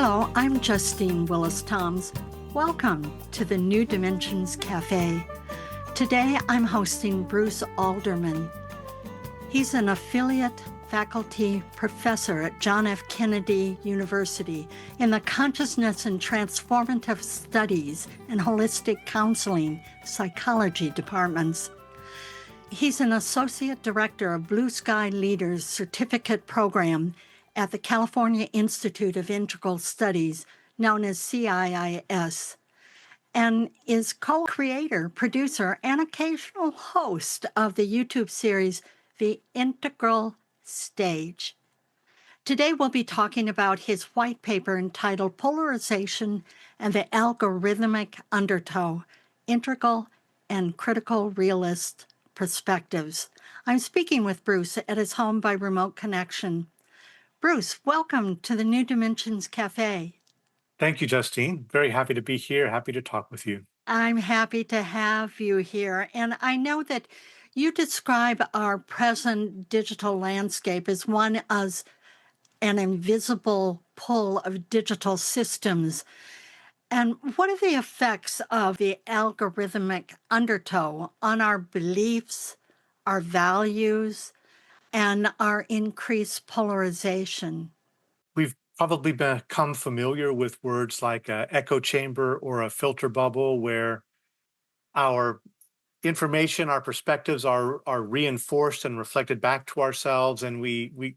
Hello, I'm Justine Willis-Toms. Welcome to the New Dimensions Cafe. Today I'm hosting Bruce Alderman. He's an affiliate faculty professor at John F. Kennedy University in the Consciousness and Transformative Studies and Holistic Counseling Psychology departments. He's an associate director of Blue Sky Leaders Certificate Program at the California Institute of Integral Studies, known as CIIS, and is co-creator, producer, and occasional host of the YouTube series, The Integral Stage. Today we'll be talking about his white paper entitled Polarization and the Algorithmic Undertow, Integral and Critical Realist Perspectives. I'm speaking with Bruce at his home by remote connection. Bruce, welcome to the New Dimensions Cafe. Thank you, Justine. Very happy to be here. Happy to talk with you. I'm happy to have you here. And I know that you describe our present digital landscape as one as an invisible pull of digital systems. And what are the effects of the algorithmic undertow on our beliefs, our values, and our increased polarization? We've probably become familiar with words like an echo chamber or a filter bubble, where our information, our perspectives are reinforced and reflected back to ourselves. And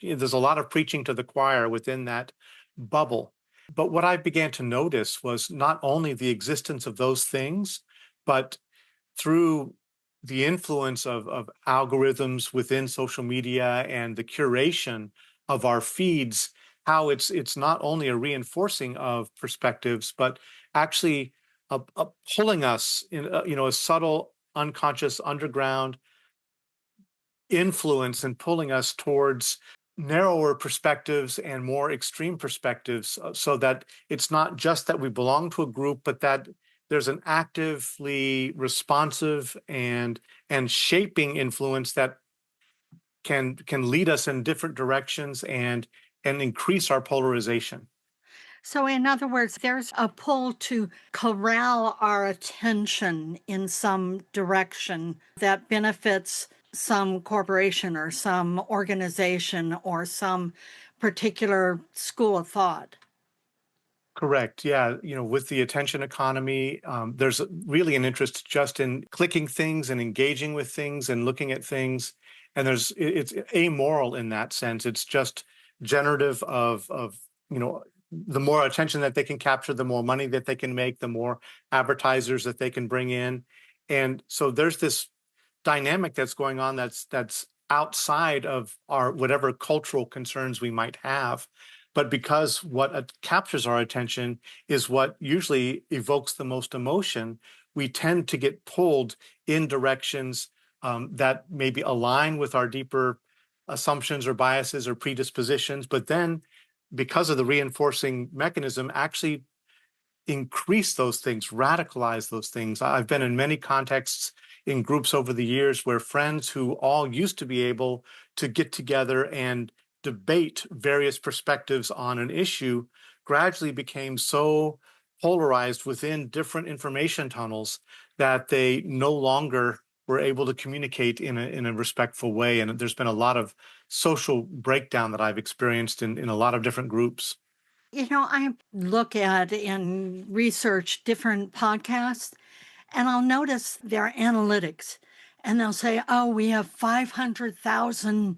there's a lot of preaching to the choir within that bubble. But what I began to notice was not only the existence of those things, but through the influence of algorithms within social media and the curation of our feeds, how it's not only a reinforcing of perspectives, but actually pulling us in a subtle, unconscious, underground influence and pulling us towards narrower perspectives and more extreme perspectives, so that it's not just that we belong to a group, but that there's an actively responsive and shaping influence that can lead us in different directions and increase our polarization. So, in other words, there's a pull to corral our attention in some direction that benefits some corporation or some organization or some particular school of thought. Correct. Yeah. With the attention economy, there's really an interest just in clicking things and engaging with things and looking at things. And it's amoral in that sense. It's just generative of the more attention that they can capture, the more money that they can make, the more advertisers that they can bring in. And so there's this dynamic that's going on that's outside of our whatever cultural concerns we might have. But because what captures our attention is what usually evokes the most emotion, we tend to get pulled in directions that maybe align with our deeper assumptions or biases or predispositions. But then, because of the reinforcing mechanism, actually increase those things, radicalize those things. I've been in many contexts in groups over the years where friends who all used to be able to get together and debate various perspectives on an issue gradually became so polarized within different information tunnels that they no longer were able to communicate in a respectful way. And there's been a lot of social breakdown that I've experienced in a lot of different groups. I look at and research different podcasts, and I'll notice their analytics, and they'll say, oh, we have 500,000,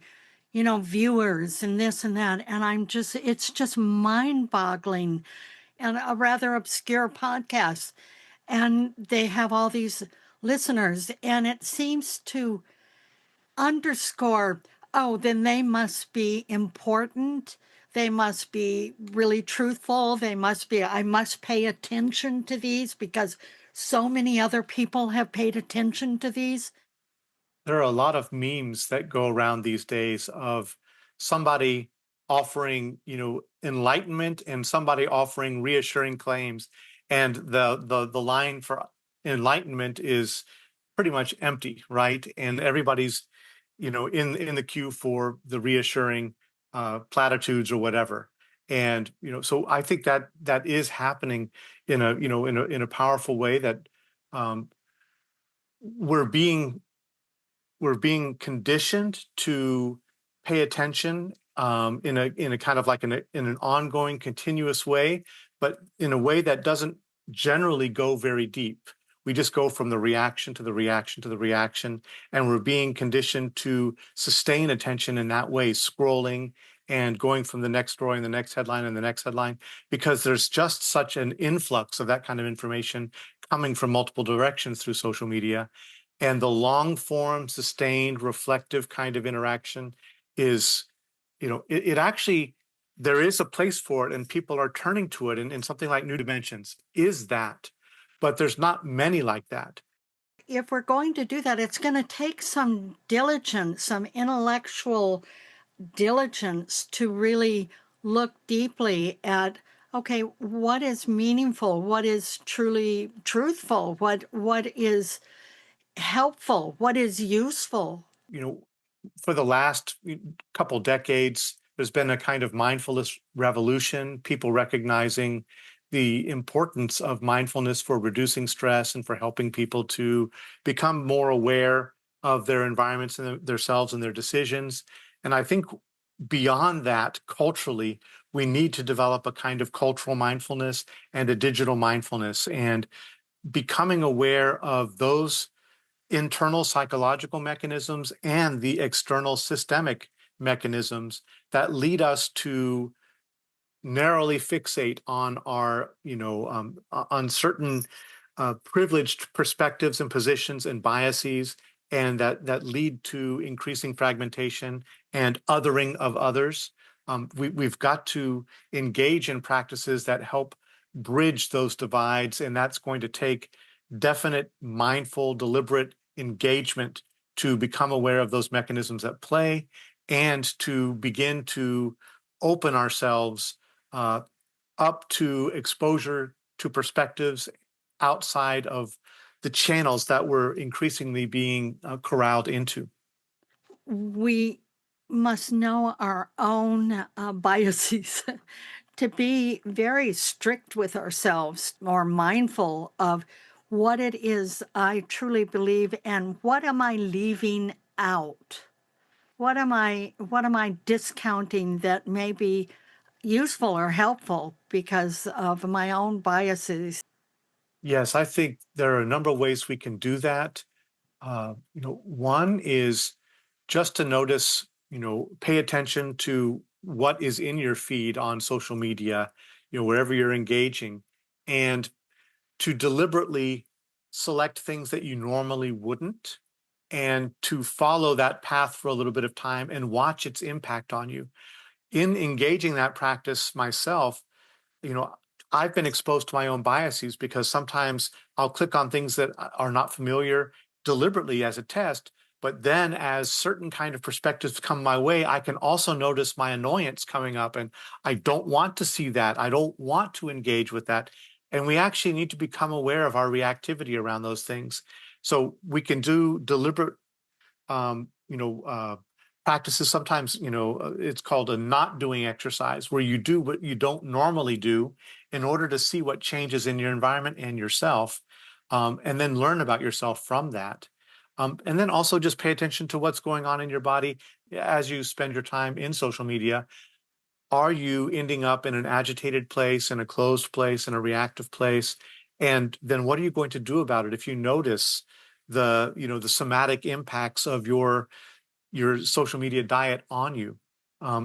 viewers and this and that. And it's just mind boggling, and a rather obscure podcast. And they have all these listeners, and it seems to underscore, oh, then they must be important. They must be really truthful. I must pay attention to these because so many other people have paid attention to these. There are a lot of memes that go around these days of somebody offering, enlightenment and somebody offering reassuring claims. And the line for enlightenment is pretty much empty, right? And everybody's, in the queue for the reassuring platitudes or whatever. And so I think that that is happening in a in a powerful way, that um, we're being we're being conditioned to pay attention in a kind of like in an ongoing, continuous way, but in a way that doesn't generally go very deep. We just go from the reaction to the reaction to the reaction, and we're being conditioned to sustain attention in that way, scrolling and going from the next story and the next headline and the next headline, because there's just such an influx of that kind of information coming from multiple directions through social media. And the long form, sustained, reflective kind of interaction is, it actually, there is a place for it, and people are turning to it. And something like New Dimensions is that, but there's not many like that. If we're going to do that, it's going to take some diligence, some intellectual diligence to really look deeply at, okay, what is meaningful, what is truly truthful, what is helpful, what is useful. You know, for the last couple decades, there's been a kind of mindfulness revolution, people recognizing the importance of mindfulness for reducing stress and for helping people to become more aware of their environments and themselves and their decisions. And I think beyond that, culturally, we need to develop a kind of cultural mindfulness and a digital mindfulness, and becoming aware of those internal psychological mechanisms and the external systemic mechanisms that lead us to narrowly fixate on our, on certain privileged perspectives and positions and biases, and that lead to increasing fragmentation and othering of others. We've got to engage in practices that help bridge those divides, and that's going to take definite, mindful, deliberate engagement to become aware of those mechanisms at play, and to begin to open ourselves uh, up to exposure to perspectives outside of the channels that we're increasingly being corralled into. We must know our own biases to be very strict with ourselves, more mindful of what it is I truly believe and what am I leaving out? What am I discounting that may be useful or helpful because of my own biases? Yes, I think there are a number of ways we can do that. One is just to notice, pay attention to what is in your feed on social media, wherever you're engaging, and to deliberately select things that you normally wouldn't, and to follow that path for a little bit of time and watch its impact on you. In engaging that practice myself, you know, I've been exposed to my own biases, because sometimes I'll click on things that are not familiar deliberately as a test. But then as certain kind of perspectives come my way, I can also notice my annoyance coming up, and I don't want to see that. I don't want to engage with that. And we actually need to become aware of our reactivity around those things. So we can do deliberate um, you know, uh, practices. Sometimes, it's called a not doing exercise, where you do what you don't normally do in order to see what changes in your environment and yourself, and then learn about yourself from that. And then also just pay attention to what's going on in your body as you spend your time in social media. Are you ending up in an agitated place, in a closed place, in a reactive place? And then what are you going to do about it if you notice the somatic impacts of your social media diet on you?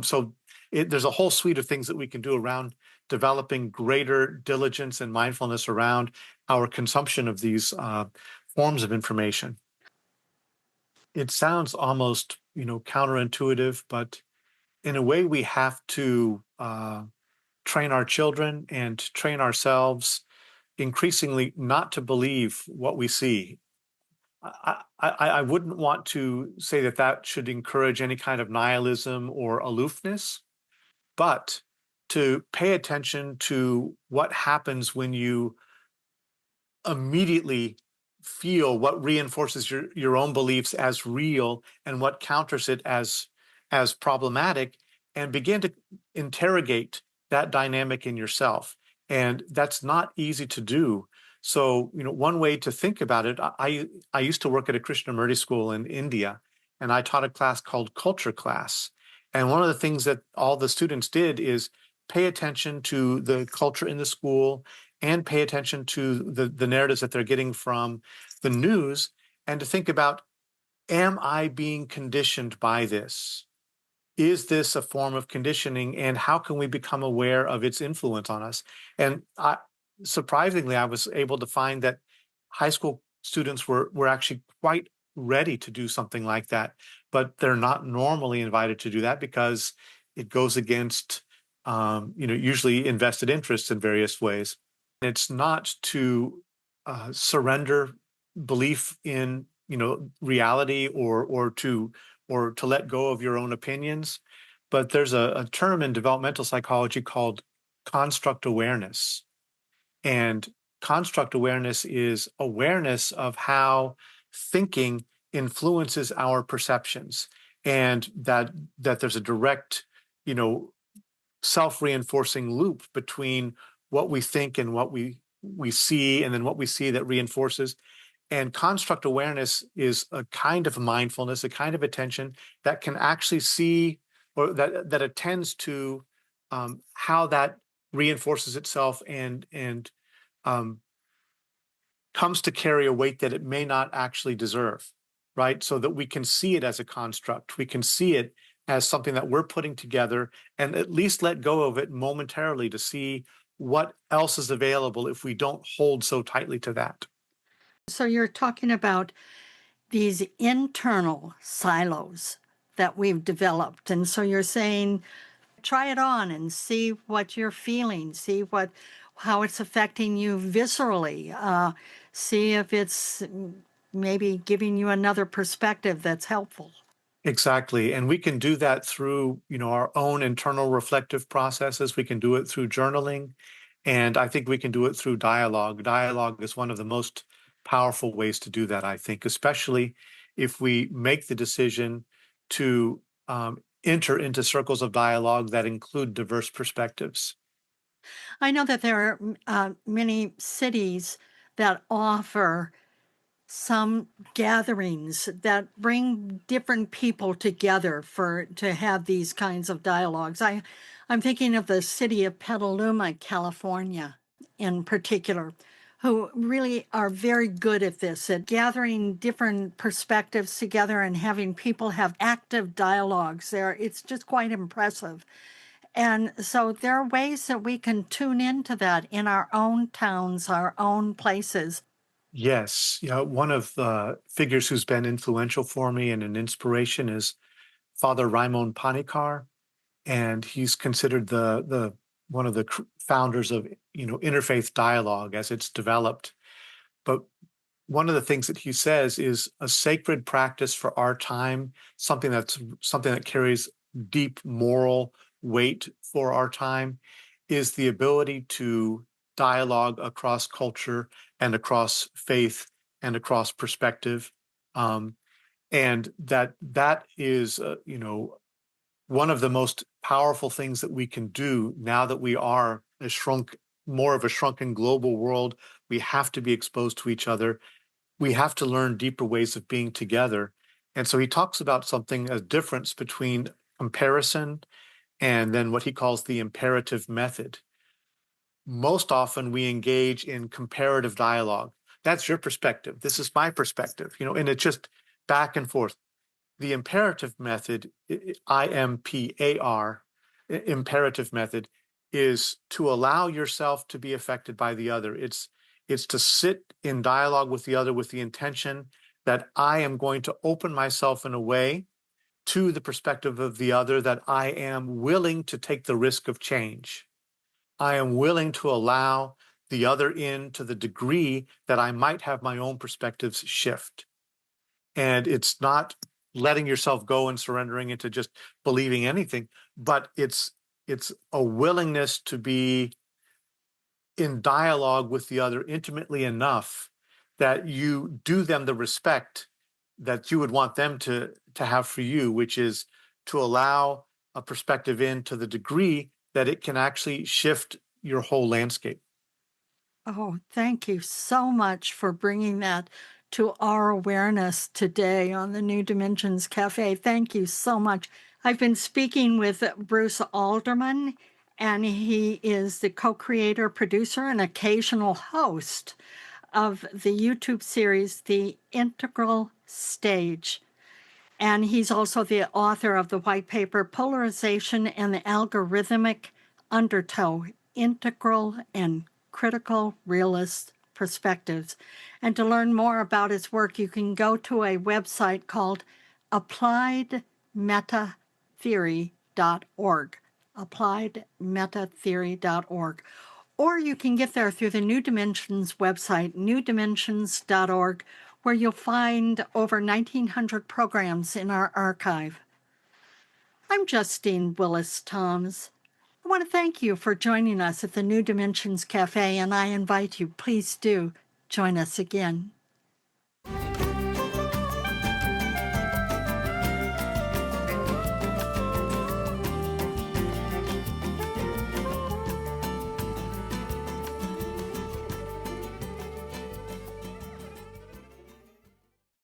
So there's a whole suite of things that we can do around developing greater diligence and mindfulness around our consumption of these forms of information. It sounds almost, counterintuitive, but in a way, we have to train our children and train ourselves increasingly not to believe what we see. I wouldn't want to say that that should encourage any kind of nihilism or aloofness, but to pay attention to what happens when you immediately feel what reinforces your own beliefs as real and what counters it as problematic, and begin to interrogate that dynamic in yourself. And that's not easy to do. So, one way to think about it, I used to work at a Krishnamurti school in India, and I taught a class called culture class. And one of the things that all the students did is pay attention to the culture in the school and pay attention to the narratives that they're getting from the news, and to think about, am I being conditioned by this? Is this a form of conditioning, and how can we become aware of its influence on us? And surprisingly, I was able to find that high school students were actually quite ready to do something like that, but they're not normally invited to do that because it goes against usually invested interests in various ways. It's not to surrender belief in reality, or to let go of your own opinions. But there's a term in developmental psychology called construct awareness. And construct awareness is awareness of how thinking influences our perceptions, and that there's a direct, you know, self-reinforcing loop between what we think and what we see, and then what we see that reinforces. And construct awareness is a kind of mindfulness, a kind of attention that can actually see, or that attends to how that reinforces itself, and um, comes to carry a weight that it may not actually deserve, right? So that we can see it as a construct, we can see it as something that we're putting together, and at least let go of it momentarily to see what else is available if we don't hold so tightly to that. So you're talking about these internal silos that we've developed. And so you're saying, try it on and see what you're feeling, see how it's affecting you viscerally, see if it's maybe giving you another perspective that's helpful. Exactly. And we can do that through, our own internal reflective processes. We can do it through journaling. And I think we can do it through dialogue. Dialogue is one of the most powerful ways to do that, I think, especially if we make the decision to enter into circles of dialogue that include diverse perspectives. I know that there are many cities that offer some gatherings that bring different people together to have these kinds of dialogues. I'm thinking of the city of Petaluma, California, in particular, who really are very good at this, at gathering different perspectives together and having people have active dialogues there. It's just quite impressive. And so there are ways that we can tune into that in our own towns, our own places. Yes. One of the figures who's been influential for me and an inspiration is Father Raimon Panikar, and he's considered the one of the founders of interfaith dialogue as it's developed. But one of the things that he says is a sacred practice for our time, something that carries deep moral weight for our time, is the ability to dialogue across culture and across faith and across perspective. Um, and that is, one of the most powerful things that we can do now that we are more of a shrunken global world. We have to be exposed to each other. We have to learn deeper ways of being together. And so he talks about a difference between comparison and then what he calls the imperative method. Most often we engage in comparative dialogue. That's your perspective. This is my perspective, and it's just back and forth. The imperative method, IMPAR, imperative method, is to allow yourself to be affected by the other. It's to sit in dialogue with the other with the intention that I am going to open myself in a way to the perspective of the other that I am willing to take the risk of change. I am willing to allow the other in to the degree that I might have my own perspectives shift. And it's not letting yourself go and surrendering into just believing anything, but it's a willingness to be in dialogue with the other intimately enough that you do them the respect that you would want them to have for you, which is to allow a perspective in to the degree that it can actually shift your whole landscape. Oh, thank you so much for bringing that to our awareness today on the New Dimensions Cafe. Thank you so much. I've been speaking with Bruce Alderman, and he is the co-creator, producer, and occasional host of the YouTube series, The Integral Stage. And he's also the author of the white paper, Polarization and the Algorithmic Undertow, Integral and Critical Realist Perspectives. And to learn more about his work, you can go to a website called appliedmetatheory.org, appliedmetatheory.org. Or you can get there through the New Dimensions website, newdimensions.org, where you'll find over 1,900 programs in our archive. I'm Justine Willis-Toms. I want to thank you for joining us at the New Dimensions Cafe, and I invite you, please do join us again.